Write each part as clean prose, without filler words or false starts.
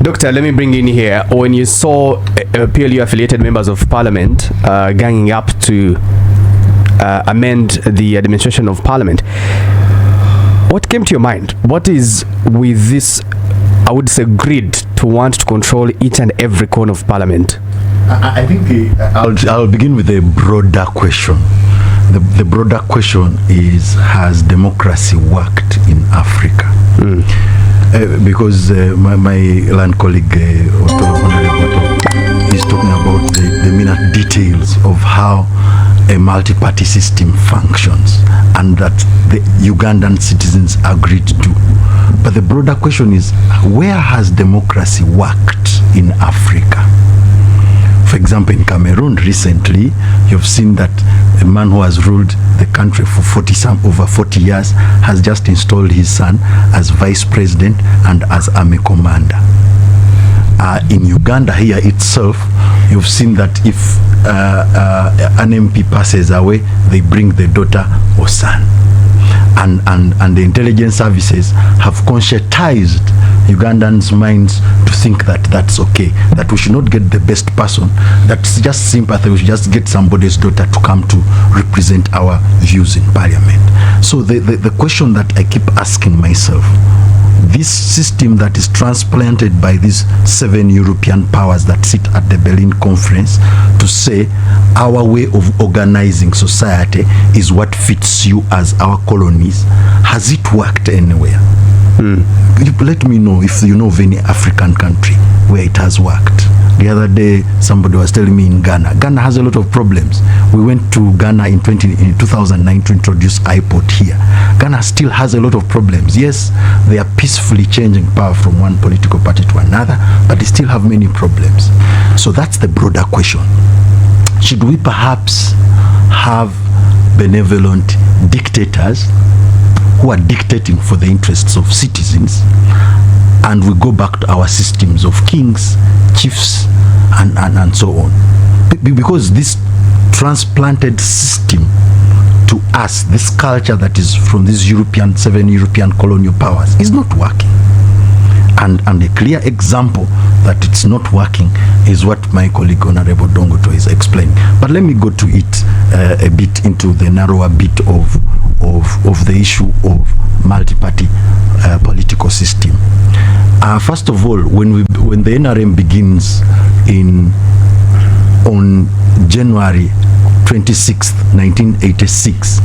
Doctor, let me bring in here. When you saw PLU-affiliated members of parliament ganging up to amend the administration of parliament, what came to your mind? What is with this, I would say, greed to want to control each and every corner of parliament? I think I'll begin with a broader question. The broader question is, has democracy worked in Africa? Because my land colleague Otto is talking about the minute details of how a multi-party system functions and that the Ugandan citizens agreed to. But the broader question is, where has democracy worked in Africa? For example, in Cameroon recently, you've seen that a man who has ruled the country for over 40 years has just installed his son as vice president and as army commander. In Uganda here itself, you've seen that if an MP passes away, they bring the daughter or son. And the intelligence services have conscientized Ugandans' minds to think that that's okay, that we should not get the best person, that's just sympathy, we should just get somebody's daughter to come to represent our views in parliament. So the question that I keep asking myself, this system that is transplanted by these 7 European powers that sit at the Berlin conference to say our way of organizing society is what fits you as our colonies, has it worked anywhere? Let me know if you know of any African country where it has worked. The other day somebody was telling me in Ghana has a lot of problems. We went to Ghana in 2009 to introduce iPod here. Ghana still has a lot of problems. Yes, they are peacefully changing power from one political party to another, but they still have many problems. So that's the broader question. Should we perhaps have benevolent dictators who are dictating for the interests of citizens, and we go back to our systems of kings, chiefs, and so on? Because this transplanted system to us, this culture that is from these 7 European colonial powers, is not working. And a clear example that it's not working is what my colleague Honorable Dongoto is explaining. But let me go to it a bit into the narrower bit of the issue of multi-party political system. First of all, when the NRM begins on January 26, 1986,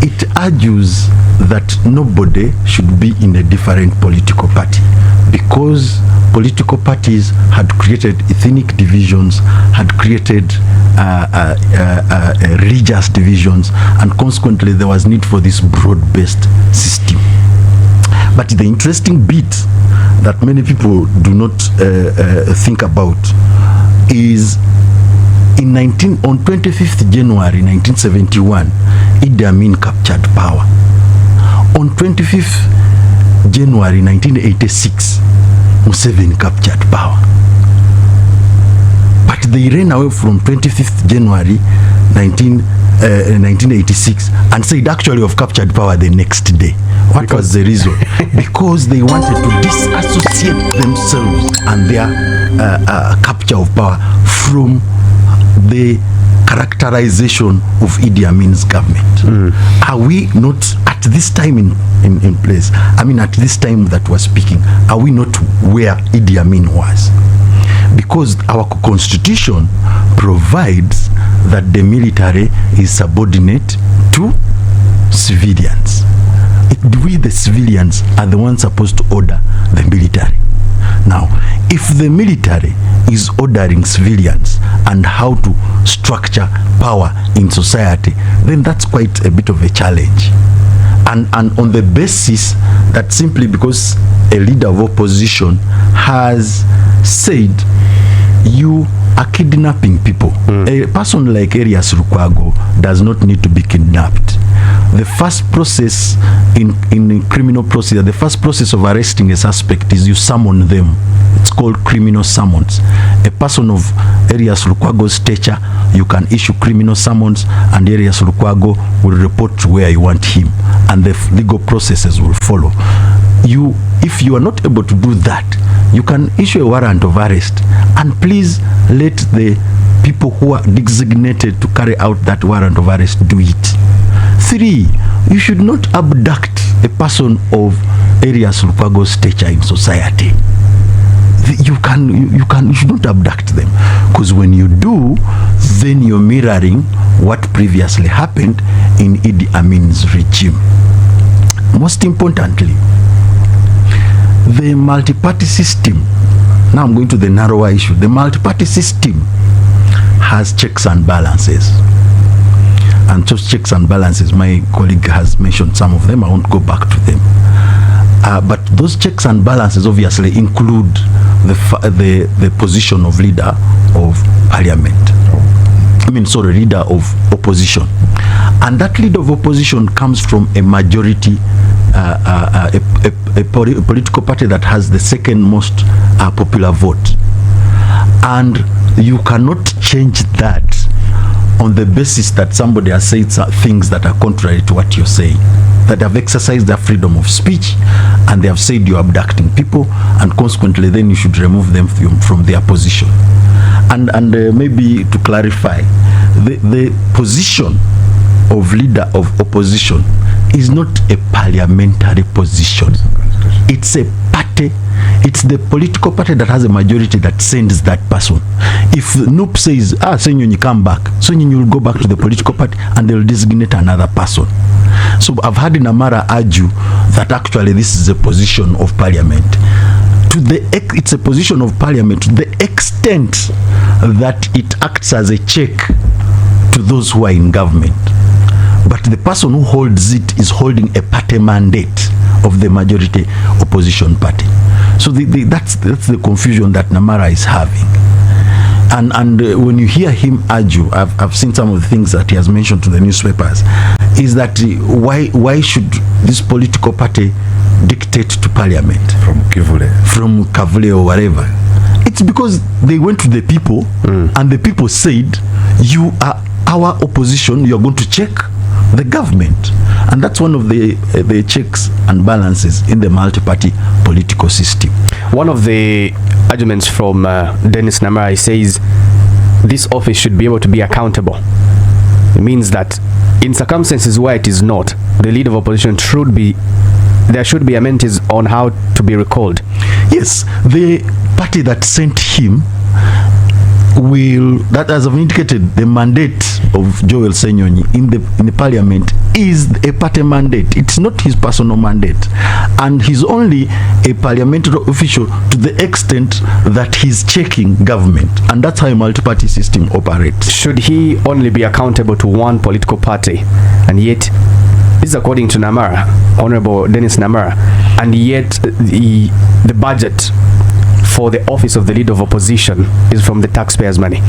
it argues that nobody should be in a different political party because political parties had created ethnic divisions, had created religious divisions, and consequently there was need for this broad-based system. But the interesting bit that many people do not think about is on 25th January 1971, Idi Amin captured power. On 25th January 1986, Museveni captured power. But they ran away from 25th January 1986 and said actually have captured power the next day. What was the reason? Because they wanted to disassociate themselves and their capture of power from the characterization of Idi Amin's government. Are we not at this time in place? I mean, at this time that we're speaking, are we not where Idi Amin was? Because our constitution provides that the military is subordinate to civilians. We, the civilians, are the ones supposed to order the military. Now, if the military is ordering civilians and how to structure power in society, then that's quite a bit of a challenge. And on the basis that simply because a leader of opposition has said you are kidnapping people, a person like Erias Lukwago does not need to be kidnapped. The first process in criminal procedure, the first process of arresting a suspect is you summon them. It's called criminal summons. A person of Erias Lukwago's stature, you can issue criminal summons and Erias Lukwago will report to where you want him and the legal processes will follow. You if you are not able to do that, you can issue a warrant of arrest, and please let the people who are designated to carry out that warrant of arrest do it. 3, you should not abduct a person of Elias Lukwago's stature in society. You should not abduct them, because when you do, then you're mirroring what previously happened in Idi Amin's regime. Most importantly, the multi-party system. Now I'm going to the narrower issue. The multi-party system has checks and balances. And those checks and balances, my colleague has mentioned some of them. I won't go back to them. But those checks and balances obviously include the position of leader of parliament. Leader of opposition. And that leader of opposition comes from a majority, a political party that has the second most popular vote. And you cannot change that on the basis that somebody has said things that are contrary to what you're saying, that have exercised their freedom of speech, and they have said you're abducting people, and consequently then you should remove them from their position. And maybe to clarify, the position of leader of opposition is not a parliamentary position. It's a party. It's the political party that has a majority that sends that person. If NUP says, Senyonyi, come back, Senyonyi will go back to the political party and they'll designate another person. So I've heard Namara argue that actually this is a position of parliament. It's a position of parliament to the extent that it acts as a check to those who are in government. But the person who holds it is holding a party mandate of the majority opposition party. So that's the confusion that Namara is having. And when you hear him argue, I've seen some of the things that he has mentioned to the newspapers, is that why should this political party dictate to parliament from Kavule or whatever? It's because they went to the people and the people said, you are our opposition, you're going to check the government. And that's one of the checks and balances in the multi-party political system. One of the arguments from Dennis Namara says this office should be able to be accountable. It means that in circumstances where it is not, the leader of opposition there should be amenities on how to be recalled. Yes, the party that sent him that, as I've indicated, the mandate of Joel Senyonyi in the parliament is a party mandate. It's not his personal mandate, and he's only a parliamentary official to the extent that he's checking government, and that's how a multi-party system operates. Should he only be accountable to one political party, and yet this is according to Namara, Honorable Dennis Namara, and yet the budget for the office of the leader of opposition is from the taxpayers' money?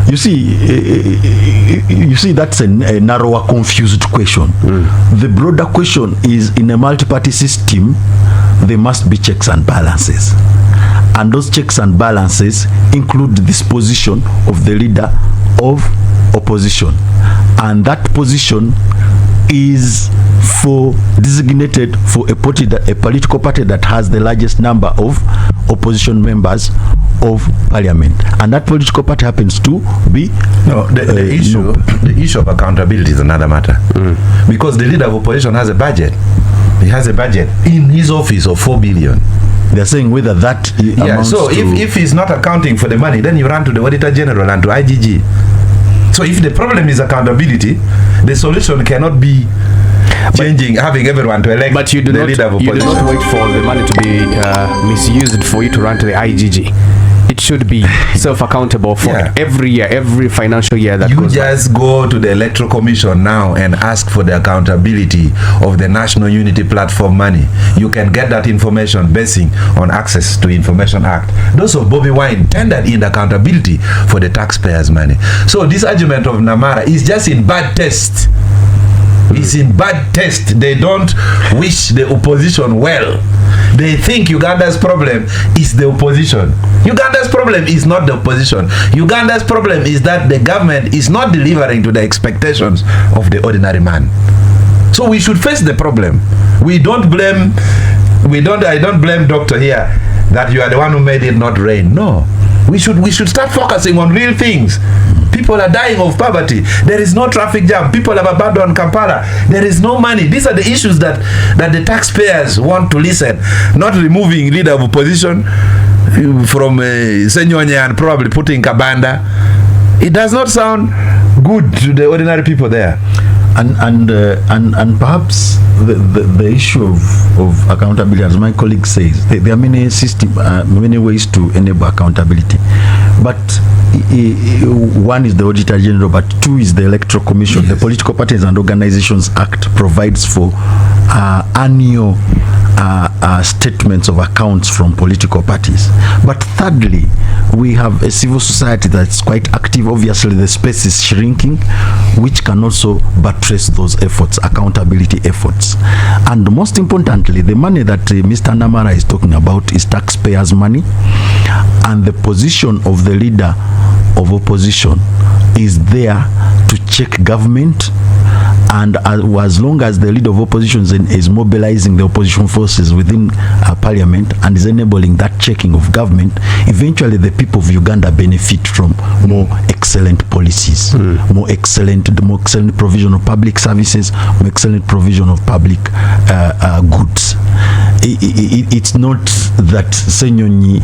You see, that's a narrower, confused question. The broader question is, in a multi-party system, there must be checks and balances. And those checks and balances include this position of the leader of opposition. And that position is designated for a political party that has the largest number of opposition members of parliament, and that political party happens to be the issue of accountability is another matter, because the leader of opposition has a budget. He has a budget in his office of 4 billion. They're saying whether that amounts so if he's not accounting for the money, then you run to the Auditor General and to IGG. So if the problem is accountability, the solution cannot be having everyone to elect the leader of opposition. You do not wait for the money to be misused for you to run to the IGG. It should be self-accountable for every year, every financial year that you just go to the Electoral Commission now and ask for the accountability of the National Unity Platform money. You can get that information basing on Access to Information Act. Those of Bobby Wine tendered in accountability for the taxpayers' money. So this argument of Namara is just in bad taste. It's in bad taste. They don't wish the opposition well. They think Uganda's problem is the opposition. Uganda's problem is not the opposition. Uganda's problem is that the government is not delivering to the expectations of the ordinary man. So we should face the problem. We don't blame I don't blame doctor here that you are the one who made it not rain. No, we should start focusing on real things. People are dying of poverty. There is no traffic jam. People have abandoned Kampala. There is no money. These are the issues that the taxpayers want to listen. Not removing leader of opposition from Senyonye and probably putting Kabanda. It does not sound good to the ordinary people there. And perhaps the issue of accountability, as my colleague says, there are many many ways to enable accountability. But one is the Auditor General, but two is the Electoral Commission. Yes. The Political Parties and Organizations Act provides for annual statements of accounts from political parties. But thirdly, we have a civil society that's quite active. Obviously, the space is shrinking, which can also buttress those efforts, accountability efforts. And most importantly, the money that Mr. Namara is talking about is taxpayers' money, and the position of the leader of opposition is there to check government. And as long as the leader of opposition is mobilizing the opposition forces within parliament and is enabling that checking of government, eventually the people of Uganda benefit from more excellent policies, more excellent provision of public services, more excellent provision of public goods. It's not that Senyonyi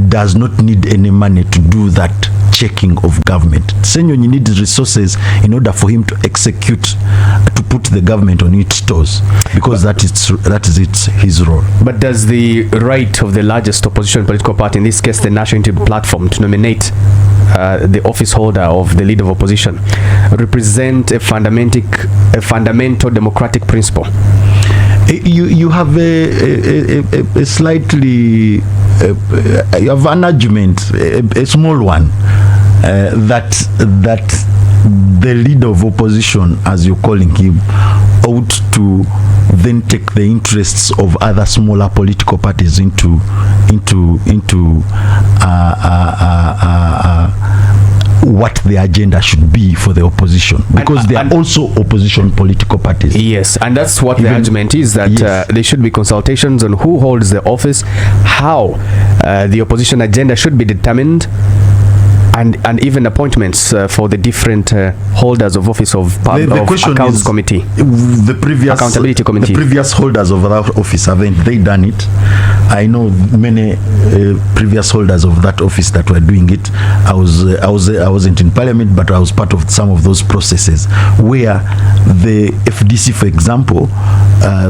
does not need any money to do that checking of government. Senyonyi needs resources in order for him to execute, to put the government on its toes, because that is his role. But does the right of the largest opposition political party, in this case the National Unity Platform, to nominate the office holder of the leader of opposition represent a fundamental democratic principle? You have a slightly you have an argument, a small one, that the leader of opposition, as you're calling him, ought to then take the interests of other smaller political parties into what the agenda should be for the opposition, because they are also opposition political parties. Yes, and that's what the argument is, that yes, there should be consultations on who holds the office, how the opposition agenda should be determined, and even appointments for the different holders of office of accounts committee, the previous accountability committee. The previous holders of that office, haven't they done it? I know many previous holders of that office that were doing it. I wasn't in parliament, but I was part of some of those processes where the FDC, for example,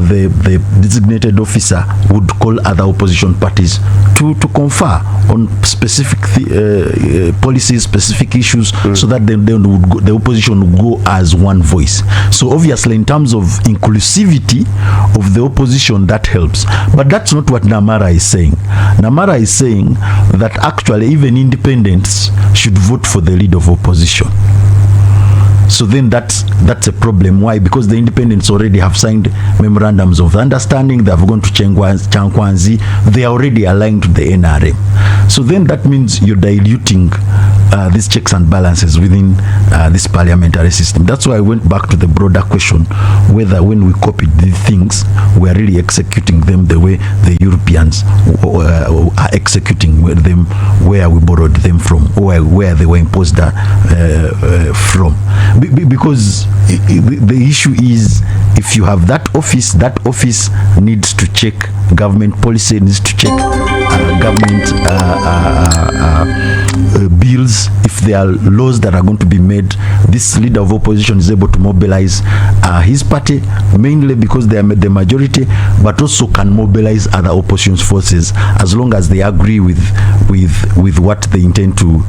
the designated officer would call other opposition parties to confer on specific policies, specific issues, so that the opposition would go as one voice. So obviously, in terms of inclusivity of the opposition, that helps. But that's not what Namara is saying. Namara is saying that actually even independents should vote for the leader of opposition. So then that's a problem. Why? Because the independents already have signed memorandums of understanding. They have gone to Chankwanzi. They are already aligned to the NRM. So then that means you're diluting these checks and balances within this parliamentary system. That's why I went back to the broader question, whether when we copied these things, we are really executing them the way the Europeans are executing them, where we borrowed them from, or where they were imposed from. Because the issue is, if you have that office needs to check government policy, needs to check government bills. If there are laws that are going to be made, this leader of opposition is able to mobilize his party, mainly because they are the majority, but also can mobilize other opposition forces as long as they agree with what they intend to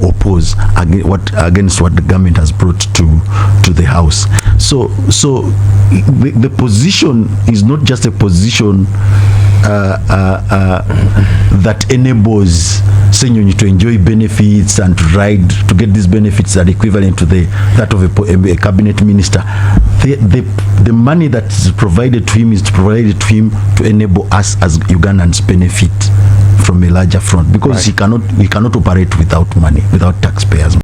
oppose against what the government has brought to the house. So the position is not just a position that enables Senyonyi to enjoy benefits and to get these benefits that are equivalent to that of a cabinet minister. The money that is provided to him is provided to him to enable us as Ugandans benefit from a larger front, because he cannot operate without money, without taxpayers.